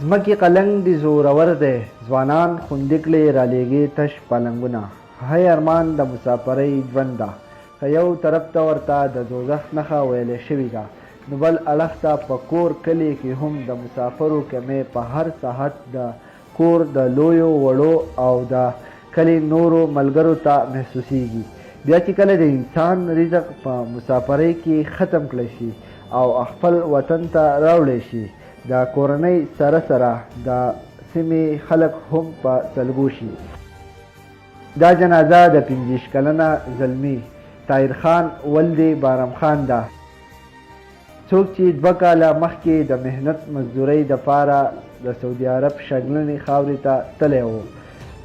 زمکی قلنگ دی زورور دی ځوانان خوندې کړې رالیږي تش پالنګونه هی ارمان د مسافرۍ ژوند ده که یو طرف ته ورته د دوزخ نښه ویلې شوې ده نو بل اړخ ته په کور کلي کې هم د مسافرو کمې په هر ساعت د کور د لویو وړو او د کلي نورو ملګرو ته محسوسیږي بیا چې کله د انسان رزق په مسافرۍ کې ختم کړی شي او خپل وطن ته راوړی شي د کورنۍ سره سره د سیمې خلک هم په سلګو شي دا جنازه د 15 کلنه زلمی طاهر خان ولد بارم خان ده څوک چې 2 کاله مخکې د مهنت مزدورۍ دپاره د سعودي عرب شګلنې خاورې ته تللی و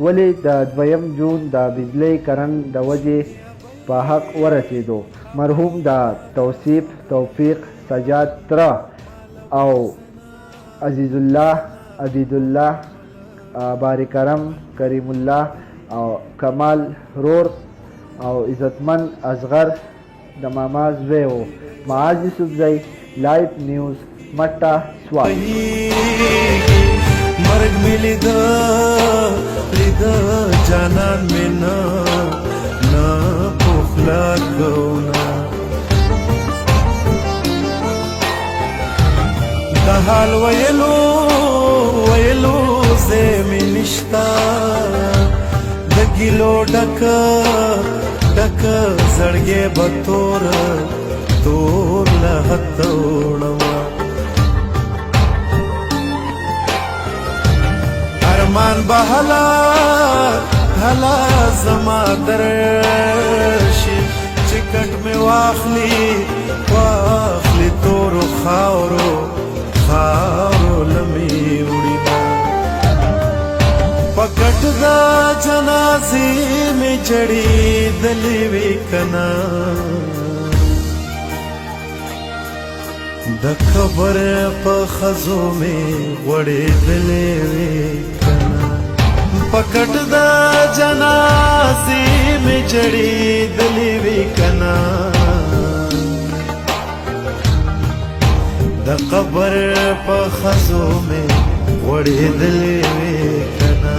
ولې د 2 جون د بجلۍ کرن د وجې په حق ورسېدو مرحوم د توصیف توفیق سجاد تره او عزیز الله عبید الله باری کرم کریم الله او کمال رور او عزتمن اصغر د ماما زوی و معاذ یوسفزی لایف نیوز مټه سوال مرګ مې لیده جانان مې نه پخلا کونا د حال ویلو زه مې نشتا د ګیلو ډک زړګې به تور له هتوړما ارمان به هلا زما درشي چې کټ مې واخلي تور خاورو لمې وړي پکټ دا جنازې مې جړې دلې وې کنا د خبر په خزو مې وړې دلې وې کنا پکټ دا جنازې مې جړې دلې وې کنا د قبر په خزو مې وړې دلې وې کنا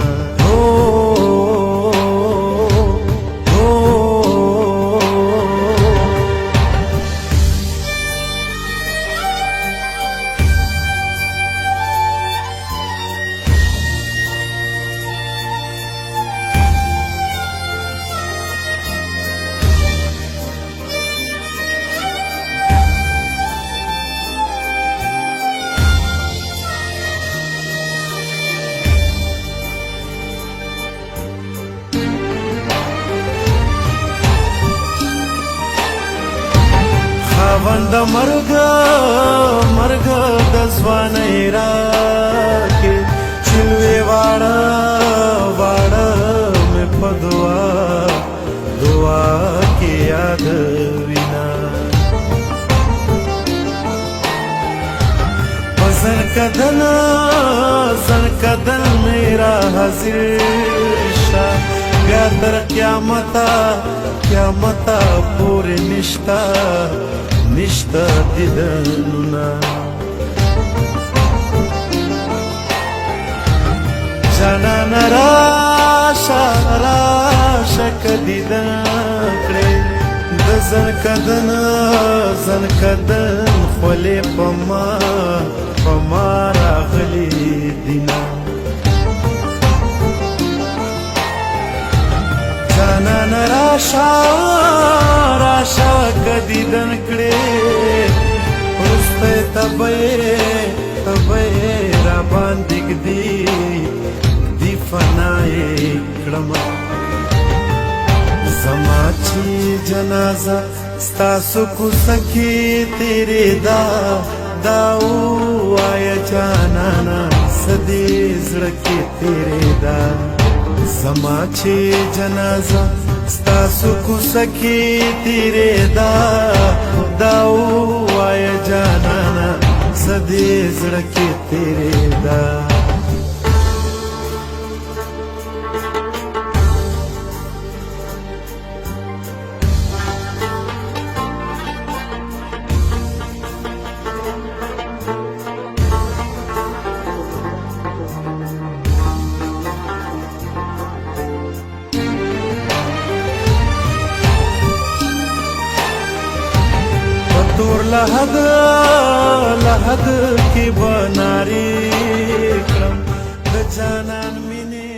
خاوند مرګ د ځوانۍ راکې چلوې واړه مې په دعا کې یاد وینا په زر کدن مې را حاضر شه بیا تر قیامته پورې نشتا دیدنونه جانان راشه که دیدن کړې د زنکدن خولې په ما راغلي دینا جانان راشه که دیدن کړې وروسته تبه را باندې ږدي فنای کړمه زما چې جنازه ستاسو کوڅه کې تیرې دا ووایه جانانه څه دې زړه کې تیرې ده زما چې جنازه ستاسو کوڅه کې تیرې دا ووایه جانانه څه دې زړه کې تیرې ده لحد لحد کې بناري کړم د جانان مینه